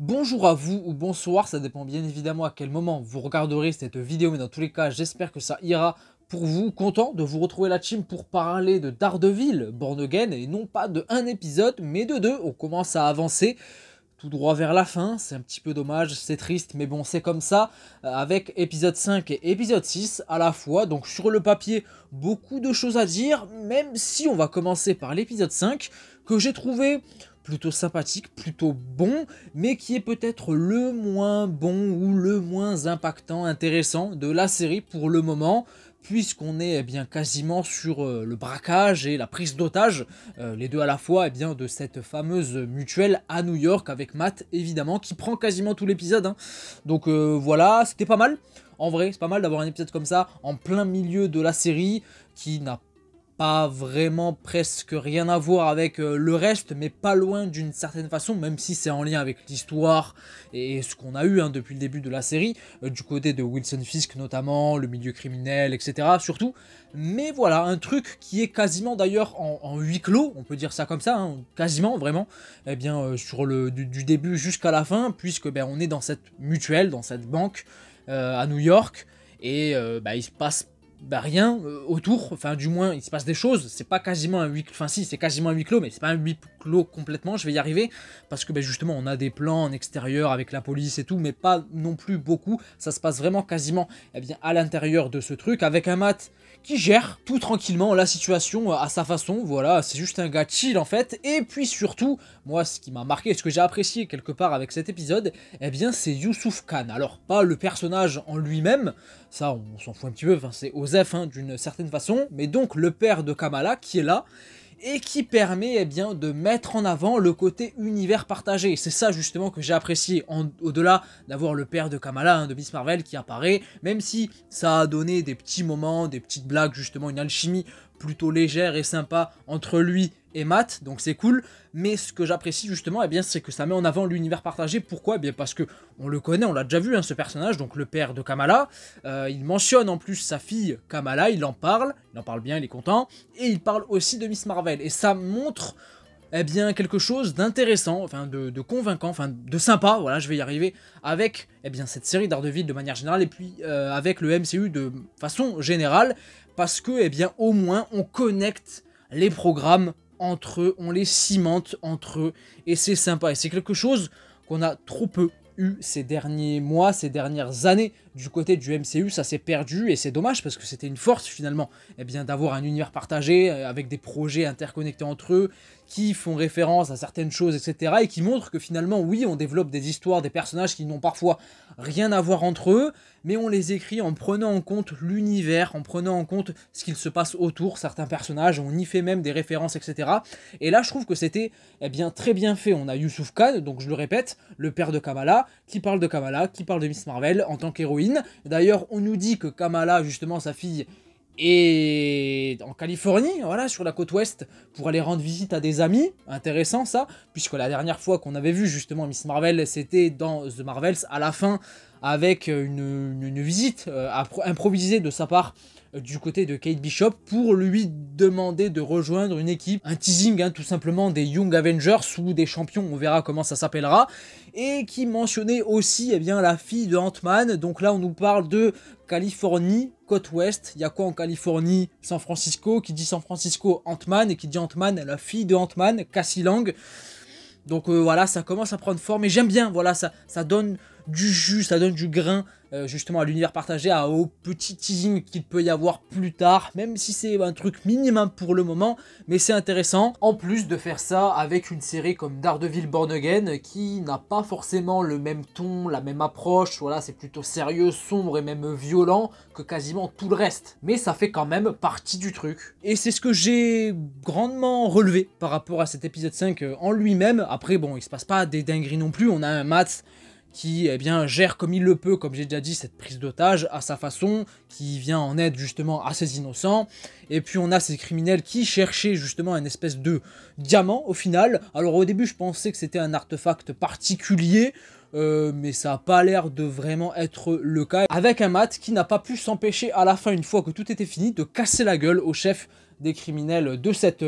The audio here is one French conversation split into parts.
Bonjour à vous ou bonsoir, ça dépend bien évidemment à quel moment vous regarderez cette vidéo, mais dans tous les cas, j'espère que ça ira pour vous. Content de vous retrouver la team pour parler de Daredevil, Born Again, et non pas de un épisode, mais de deux. On commence à avancer tout droit vers la fin, c'est un petit peu dommage, c'est triste, mais bon, c'est comme ça, avec épisode 5 et épisode 6 à la fois. Donc sur le papier, beaucoup de choses à dire, même si on va commencer par l'épisode 5, que j'ai trouvé plutôt sympathique, plutôt bon, mais qui est peut-être le moins bon ou le moins impactant, intéressant de la série pour le moment, puisqu'on est bien quasiment sur le braquage et la prise d'otage, les deux à la fois, de cette fameuse mutuelle à New York avec Matt évidemment, qui prend quasiment tout l'épisode, hein. Donc voilà, c'était pas mal. En vrai, c'est pas mal d'avoir un épisode comme ça en plein milieu de la série qui n'a pas vraiment presque rien à voir avec le reste, mais pas loin d'une certaine façon, même si c'est en lien avec l'histoire et ce qu'on a eu depuis le début de la série, du côté de Wilson Fisk notamment, le milieu criminel, etc. surtout. Mais voilà, un truc qui est quasiment d'ailleurs en huis clos, on peut dire ça comme ça, hein, quasiment vraiment, sur du début jusqu'à la fin, puisque on est dans cette mutuelle, dans cette banque à New York, et il se passe rien autour, enfin du moins il se passe des choses, c'est pas quasiment un huis clos, enfin si c'est quasiment un huis clos, mais c'est pas un huis clos complètement, je vais y arriver, parce que justement on a des plans en extérieur avec la police et tout, mais pas non plus beaucoup, ça se passe vraiment quasiment à l'intérieur de ce truc, avec un Matt qui gère tout tranquillement la situation à sa façon, voilà, c'est juste un gars chill en fait, et puis surtout, moi ce qui m'a marqué, ce que j'ai apprécié quelque part avec cet épisode, c'est Youssouf Khan, alors pas le personnage en lui-même, ça on s'en fout un petit peu, enfin, c'est Osef d'une certaine façon, mais donc le père de Kamala qui est là, et qui permet de mettre en avant le côté univers partagé. C'est ça justement que j'ai apprécié, au-delà d'avoir le père de Kamala, de Miss Marvel qui apparaît, même si ça a donné des petits moments, des petites blagues, justement une alchimie plutôt légère et sympa entre lui et Matt, donc c'est cool, mais ce que j'apprécie justement, c'est que ça met en avant l'univers partagé. Pourquoi ? Parce que on le connaît, on l'a déjà vu, ce personnage, donc le père de Kamala, il mentionne en plus sa fille Kamala, il en parle bien, il est content, et il parle aussi de Miss Marvel, et ça montre quelque chose d'intéressant, enfin de convaincant, enfin de sympa, voilà, je vais y arriver, avec cette série Daredevil de manière générale, et puis avec le MCU de façon générale, parce que au moins on connecte les programmes entre eux, on les cimente entre eux, et c'est sympa, et c'est quelque chose qu'on a trop peu eu ces derniers mois, ces dernières années du côté du MCU, ça s'est perdu, et c'est dommage parce que c'était une force finalement, d'avoir un univers partagé avec des projets interconnectés entre eux, qui font référence à certaines choses, etc. et qui montrent que finalement, oui, on développe des histoires, des personnages qui n'ont parfois rien à voir entre eux, mais on les écrit en prenant en compte l'univers, en prenant en compte ce qu'il se passe autour, certains personnages, on y fait même des références, etc. Et là, je trouve que c'était très bien fait. On a Youssouf Khan, donc je le répète, le père de Kamala, qui parle de Miss Marvel en tant qu'héroïne. D'ailleurs, on nous dit que Kamala, justement, sa fille, et en Californie, voilà, sur la côte ouest, pour aller rendre visite à des amis. Intéressant ça, puisque la dernière fois qu'on avait vu justement Miss Marvel, c'était dans The Marvels, à la fin, avec une visite improvisée de sa part du côté de Kate Bishop pour lui demander de rejoindre une équipe, un teasing tout simplement des Young Avengers ou des champions, on verra comment ça s'appellera, et qui mentionnait aussi la fille de Ant-Man. Donc là on nous parle de Californie, côte ouest, il y a quoi en Californie? San Francisco, qui dit San Francisco, Ant-Man, et qui dit Ant-Man, la fille de Ant-Man, Cassie Lang. Donc voilà, ça commence à prendre forme, et j'aime bien, voilà, ça donne du jus, ça donne du grain justement à l'univers partagé, au petit teasing qu'il peut y avoir plus tard, même si c'est un truc minimum pour le moment, mais c'est intéressant. En plus de faire ça avec une série comme Daredevil Born Again, qui n'a pas forcément le même ton, la même approche, voilà, c'est plutôt sérieux, sombre et même violent que quasiment tout le reste, mais ça fait quand même partie du truc. Et c'est ce que j'ai grandement relevé par rapport à cet épisode 5 en lui-même. Après bon, il se passe pas des dingueries non plus, on a un Matt qui gère comme il le peut, comme j'ai déjà dit, cette prise d'otage à sa façon, qui vient en aide justement à ces innocents, et puis on a ces criminels qui cherchaient justement une espèce de diamant au final. Alors au début je pensais que c'était un artefact particulier, mais ça n'a pas l'air de vraiment être le cas, avec un Matt qui n'a pas pu s'empêcher à la fin, une fois que tout était fini, de casser la gueule au chef des criminels de cette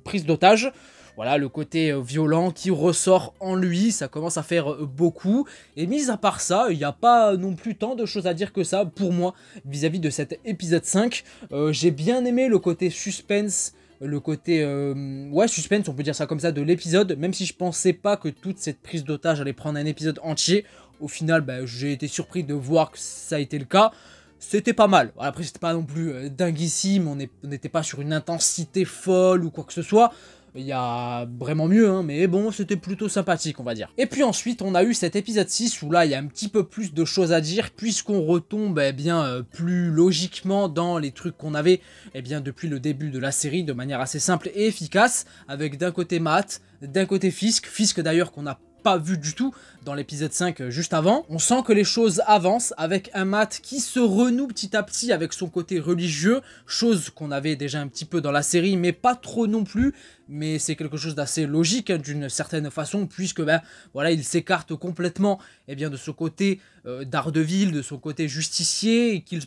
prise d'otage. Voilà, le côté violent qui ressort en lui, ça commence à faire beaucoup. Et mis à part ça, il n'y a pas non plus tant de choses à dire que ça, pour moi, vis-à-vis de cet épisode 5. J'ai bien aimé le côté suspense, le côté, ouais, suspense, on peut dire ça comme ça, de l'épisode. Même si je pensais pas que toute cette prise d'otage allait prendre un épisode entier. Au final, bah, j'ai été surpris de voir que ça a été le cas. C'était pas mal. Après, c'était pas non plus dinguissime, on n'était pas sur une intensité folle ou quoi que ce soit. Il y a vraiment mieux, hein, mais bon, c'était plutôt sympathique, on va dire. Et puis ensuite, on a eu cet épisode 6 où là, il y a un petit peu plus de choses à dire, puisqu'on retombe plus logiquement dans les trucs qu'on avait depuis le début de la série, de manière assez simple et efficace, avec d'un côté Matt, d'un côté Fisk d'ailleurs qu'on a pas vu du tout dans l'épisode 5 juste avant. On sent que les choses avancent avec un Matt qui se renoue petit à petit avec son côté religieux, chose qu'on avait déjà un petit peu dans la série, mais pas trop non plus, mais c'est quelque chose d'assez logique hein, d'une certaine façon, puisque voilà, il s'écarte complètement de ce côté Daredevil, de son côté justicier, et qu'il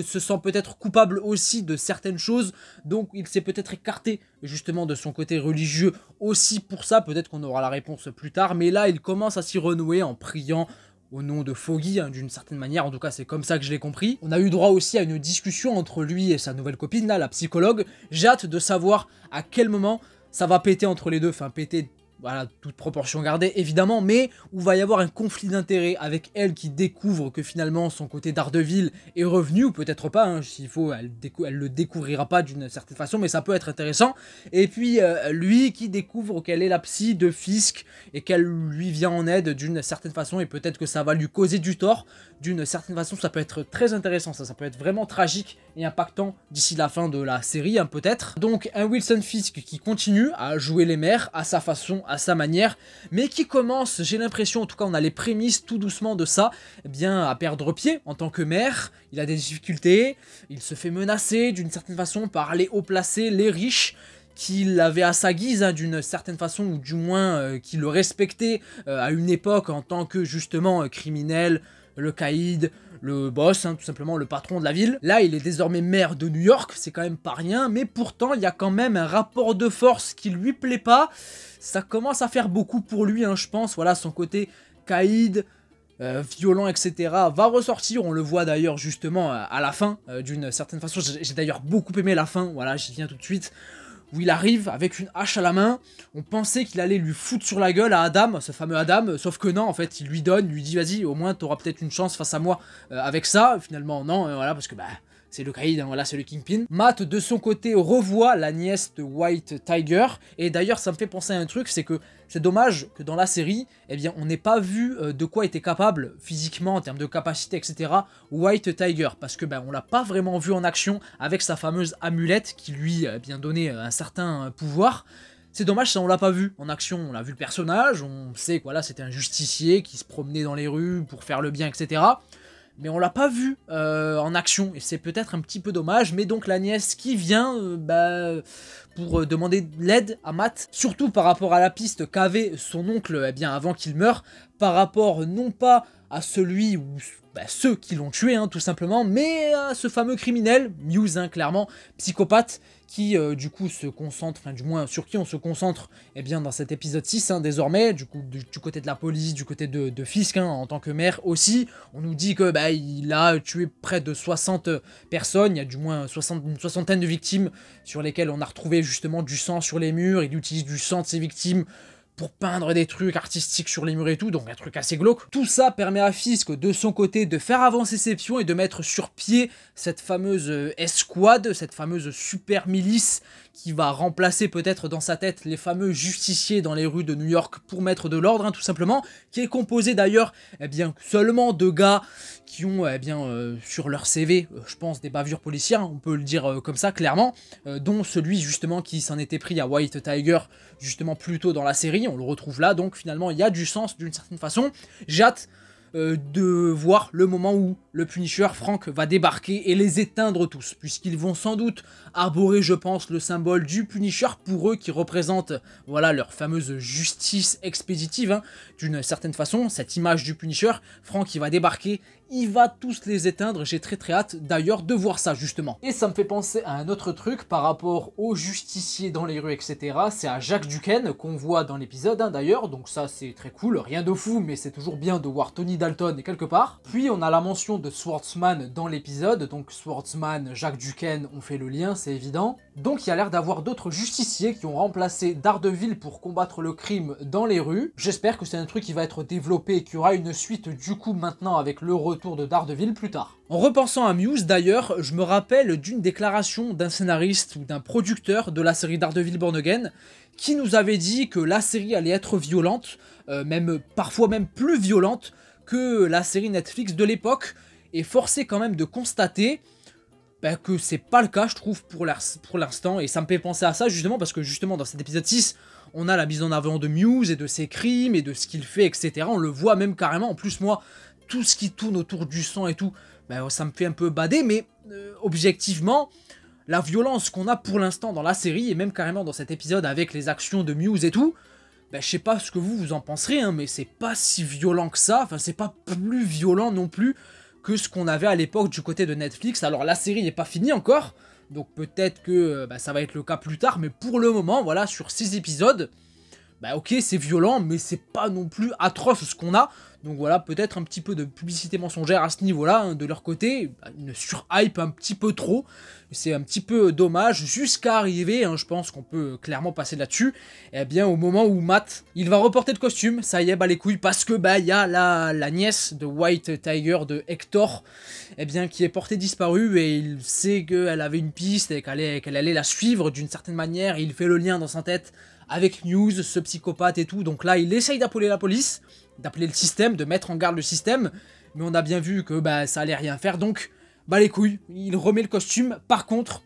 se sent peut-être coupable aussi de certaines choses, donc il s'est peut-être écarté justement de son côté religieux aussi pour ça, peut-être qu'on aura la réponse plus tard, mais là il commence à s'y renouer en priant au nom de Foggy, hein, d'une certaine manière, en tout cas c'est comme ça que je l'ai compris. On a eu droit aussi à une discussion entre lui et sa nouvelle copine, là, la psychologue. J'ai hâte de savoir à quel moment ça va péter entre les deux, enfin péter, voilà, toute proportion gardée évidemment, mais où va y avoir un conflit d'intérêts avec elle qui découvre que finalement son côté Daredevil est revenu, ou peut-être pas, hein, s'il faut, elle le découvrira pas d'une certaine façon, mais ça peut être intéressant. Et puis lui qui découvre qu'elle est la psy de Fisk et qu'elle lui vient en aide d'une certaine façon, et peut-être que ça va lui causer du tort d'une certaine façon. Ça peut être très intéressant, ça peut être vraiment tragique et impactant d'ici la fin de la série, hein, peut-être. Donc un Wilson Fisk qui continue à jouer les mères à sa façon, à sa manière, mais qui commence, j'ai l'impression, en tout cas on a les prémices tout doucement de ça, à perdre pied en tant que maire. Il a des difficultés, il se fait menacer d'une certaine façon par les hauts placés, les riches, qu'il avait à sa guise hein, d'une certaine façon, ou du moins qui le respectait à une époque en tant que justement criminel, le caïd, le boss, hein, tout simplement le patron de la ville. Là, il est désormais maire de New York, c'est quand même pas rien, mais pourtant, il y a quand même un rapport de force qui lui plaît pas. Ça commence à faire beaucoup pour lui, hein, je pense. Voilà, son côté caïd, violent, etc. va ressortir. On le voit d'ailleurs justement à la fin, d'une certaine façon. J'ai d'ailleurs beaucoup aimé la fin, voilà, j'y viens tout de suite, où il arrive avec une hache à la main. On pensait qu'il allait lui foutre sur la gueule à Adam, ce fameux Adam, sauf que non, en fait, il lui donne, lui dit, vas-y, au moins, t'auras peut-être une chance face à moi avec ça. Finalement, non, voilà, parce que, c'est le caïd, hein, voilà, c'est le Kingpin. Matt, de son côté, revoit la nièce de White Tiger, et d'ailleurs, ça me fait penser à un truc, c'est que c'est dommage que dans la série, on n'ait pas vu de quoi était capable physiquement, en termes de capacité, etc., White Tiger, parce que, on l'a pas vraiment vu en action avec sa fameuse amulette qui lui a bien donné un certain pouvoir. C'est dommage, ça on l'a pas vu en action, on a vu le personnage, on sait que voilà, c'était un justicier qui se promenait dans les rues pour faire le bien, etc., mais on l'a pas vu en action, et c'est peut-être un petit peu dommage. Mais donc la nièce qui vient pour demander de l'aide à Matt, surtout par rapport à la piste qu'avait son oncle avant qu'il meure, par rapport non pas à celui ou ceux qui l'ont tué, hein, tout simplement, mais à ce fameux criminel, Muse, hein, clairement, psychopathe, qui du coup se concentre, enfin du moins sur qui on se concentre dans cet épisode 6 hein, désormais, du coup du côté de la police, du côté de Fisk hein, en tant que maire aussi. On nous dit que il a tué près de 60 personnes, il y a du moins une soixantaine de victimes sur lesquelles on a retrouvé justement du sang sur les murs. Il utilise du sang de ses victimes pour peindre des trucs artistiques sur les murs et tout, donc un truc assez glauque. Tout ça permet à Fisk, de son côté, de faire avancer ses pions et de mettre sur pied cette fameuse escouade, cette fameuse super milice qui va remplacer peut-être dans sa tête les fameux justiciers dans les rues de New York pour mettre de l'ordre, hein, tout simplement, qui est composé d'ailleurs seulement de gars qui ont sur leur CV, je pense, des bavures policières, hein, on peut le dire comme ça clairement, dont celui justement qui s'en était pris à White Tiger justement plus tôt dans la série, on le retrouve là, donc finalement il y a du sens d'une certaine façon. J'ai hâte de voir le moment où le Punisher Frank va débarquer et les éteindre tous, puisqu'ils vont sans doute arborer, je pense, le symbole du Punisher pour eux qui représente, voilà, leur fameuse justice expéditive, hein, d'une certaine façon, cette image du Punisher. Frank il va débarquer, il va tous les éteindre, j'ai très hâte d'ailleurs de voir ça justement. Et ça me fait penser à un autre truc par rapport aux justiciers dans les rues, etc. C'est à Jack Duquesne qu'on voit dans l'épisode, hein, d'ailleurs, donc ça c'est très cool, rien de fou, mais c'est toujours bien de voir Tony Dalton quelque part. Puis on a la mention de Swordsman dans l'épisode, donc Swordsman, Jack Duquesne, on fait le lien, c'est évident. Donc il y a l'air d'avoir d'autres justiciers qui ont remplacé Daredevil pour combattre le crime dans les rues. J'espère que c'est un truc qui va être développé et qu'il y aura une suite du coup maintenant avec le retour de Daredevil plus tard. En repensant à Muse d'ailleurs, je me rappelle d'une déclaration d'un scénariste ou d'un producteur de la série Daredevil Born Again qui nous avait dit que la série allait être violente, parfois même plus violente que la série Netflix de l'époque, et forcé quand même de constater que c'est pas le cas, je trouve, pour l'instant, et ça me fait penser à ça justement parce que justement dans cet épisode 6, on a la mise en avant de Muse et de ses crimes et de ce qu'il fait, etc. On le voit même carrément. En plus, moi, tout ce qui tourne autour du sang et tout, ça me fait un peu bader, mais objectivement, la violence qu'on a pour l'instant dans la série, et même carrément dans cet épisode avec les actions de Muse et tout, je sais pas ce que vous en penserez, hein, mais c'est pas si violent que ça, enfin c'est pas plus violent non plus que ce qu'on avait à l'époque du côté de Netflix. Alors la série n'est pas finie encore, donc peut-être que ça va être le cas plus tard, mais pour le moment, voilà, sur 6 épisodes, ok, c'est violent, mais c'est pas non plus atroce ce qu'on a. Donc voilà, peut-être un petit peu de publicité mensongère à ce niveau-là, hein, de leur côté, une surhype un petit peu trop. C'est un petit peu dommage, jusqu'à arriver, hein, je pense qu'on peut clairement passer là-dessus, au moment où Matt, il va reporter de costume, ça y est, les couilles, parce que il y a la nièce de White Tiger, de Hector, qui est portée disparue, et il sait qu'elle avait une piste, et qu'elle allait la suivre d'une certaine manière, et il fait le lien dans sa tête avec Muse, ce psychopathe et tout. Donc là, il essaye d'appeler la police, d'appeler le système, de mettre en garde le système, mais on a bien vu que ça allait rien faire, donc les couilles, il remet le costume. Par contre,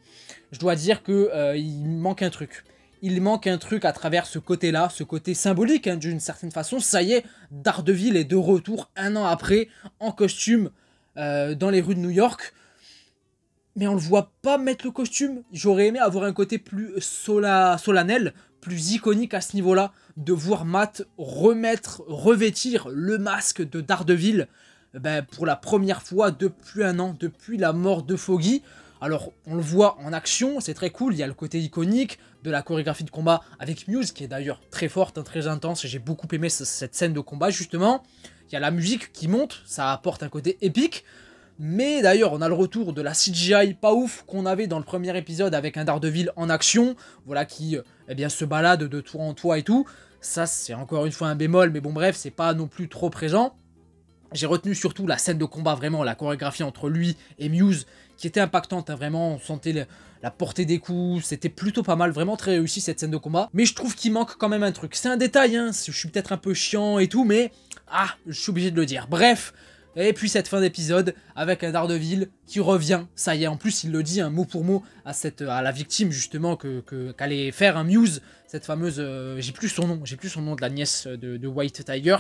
je dois dire que il manque un truc. Il manque un truc à travers ce côté-là, ce côté symbolique, hein, d'une certaine façon. Ça y est, Daredevil est de retour un an après, en costume, dans les rues de New York. Mais on le voit pas mettre le costume. J'aurais aimé avoir un côté plus solennel, plus iconique à ce niveau-là, de voir Matt revêtir le masque de Daredevil pour la première fois depuis un an, depuis la mort de Foggy. Alors, on le voit en action, c'est très cool, il y a le côté iconique de la chorégraphie de combat avec Muse, qui est d'ailleurs très forte, hein, très intense, et j'ai beaucoup aimé cette scène de combat, justement. Il y a la musique qui monte, ça apporte un côté épique. Mais d'ailleurs, on a le retour de la CGI pas ouf qu'on avait dans le premier épisode avec un Daredevil en action, voilà, qui se balade de toit en toit et tout. Ça, c'est encore une fois un bémol, mais bon bref, c'est pas non plus trop présent. J'ai retenu surtout la scène de combat, vraiment, la chorégraphie entre lui et Muse, qui était impactante, hein, vraiment, on sentait la portée des coups, c'était plutôt pas mal, vraiment très réussi cette scène de combat. Mais je trouve qu'il manque quand même un truc. C'est un détail, hein, je suis peut-être un peu chiant et tout, mais je suis obligé de le dire. Bref. Et puis cette fin d'épisode avec un Daredevil qui revient, ça y est, en plus il le dit mot pour mot à la victime justement qu'allait faire un Muse, cette fameuse, j'ai plus son nom de la nièce de White Tiger,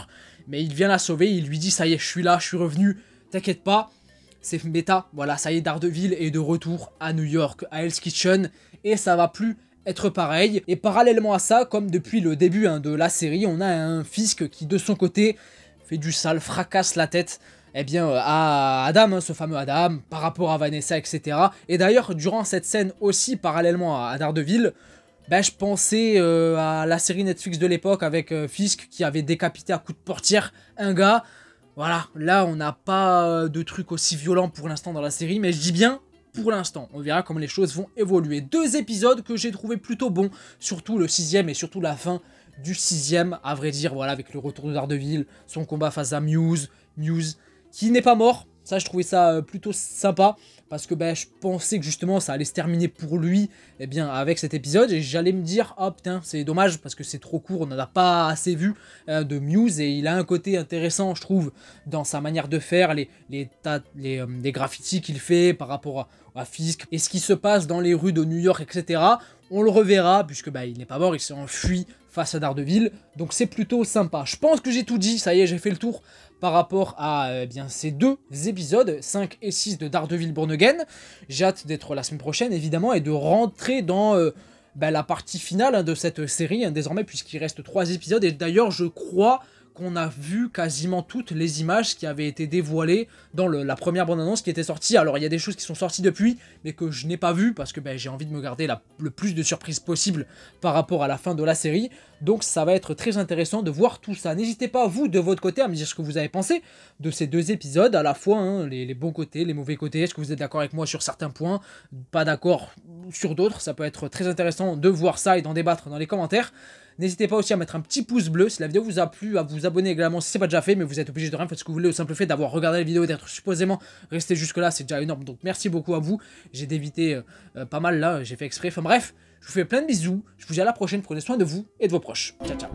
mais il vient la sauver, il lui dit ça y est, je suis là, je suis revenu, t'inquiète pas, c'est méta, voilà, ça y est, Daredevil est de retour à New York, à Hell's Kitchen, et ça va plus être pareil. Et parallèlement à ça, comme depuis le début de la série, on a un Fisk qui de son côté fait du sale, fracasse la tête à Adam, hein, ce fameux Adam, par rapport à Vanessa, etc. Et d'ailleurs, durant cette scène aussi, parallèlement à Daredevil, je pensais à la série Netflix de l'époque avec Fisk qui avait décapité à coups de portière un gars. Voilà, là on n'a pas de truc aussi violent pour l'instant dans la série, mais je dis bien pour l'instant. On verra comment les choses vont évoluer. 2 épisodes que j'ai trouvé plutôt bons, surtout le 6e et surtout la fin du 6e, à vrai dire, voilà, avec le retour de Daredevil, son combat face à Muse qui n'est pas mort. Ça, je trouvais ça plutôt sympa, parce que je pensais que justement ça allait se terminer pour lui avec cet épisode, et j'allais me dire oh putain, c'est dommage parce que c'est trop court, on n'en a pas assez vu de Muse, et il a un côté intéressant, je trouve, dans sa manière de faire, les graffitis qu'il fait par rapport à Fisk et ce qui se passe dans les rues de New York, etc. on le reverra, puisque bah, il n'est pas mort, il s'est enfui face à Daredevil, donc c'est plutôt sympa. Je pense que j'ai tout dit, ça y est, j'ai fait le tour par rapport à bien ces 2 épisodes, 5 et 6 de Daredevil Born Again. J'ai hâte d'être la semaine prochaine, évidemment, et de rentrer dans bah, la partie finale hein, de cette série, hein, désormais, puisqu'il reste 3 épisodes, et d'ailleurs, je crois qu'on a vu quasiment toutes les images qui avaient été dévoilées dans la première bande-annonce qui était sortie. Alors il y a des choses qui sont sorties depuis, mais que je n'ai pas vues, parce que ben, j'ai envie de me garder le plus de surprises possible par rapport à la fin de la série. Donc ça va être très intéressant de voir tout ça. N'hésitez pas, vous, de votre côté, à me dire ce que vous avez pensé de ces 2 épisodes, à la fois, hein, les bons côtés, les mauvais côtés. Est-ce que vous êtes d'accord avec moi sur certains points, pas d'accord sur d'autres? Ça peut être très intéressant de voir ça et d'en débattre dans les commentaires. N'hésitez pas aussi à mettre un petit pouce bleu si la vidéo vous a plu, à vous abonner également si ce n'est pas déjà fait, mais vous êtes obligé de rien, faites ce que vous voulez, au simple fait d'avoir regardé la vidéo et d'être supposément resté jusque là, c'est déjà énorme, donc merci beaucoup à vous, j'ai d'éviter pas mal là, j'ai fait exprès, enfin bref, je vous fais plein de bisous, je vous dis à la prochaine, prenez soin de vous et de vos proches, ciao ciao.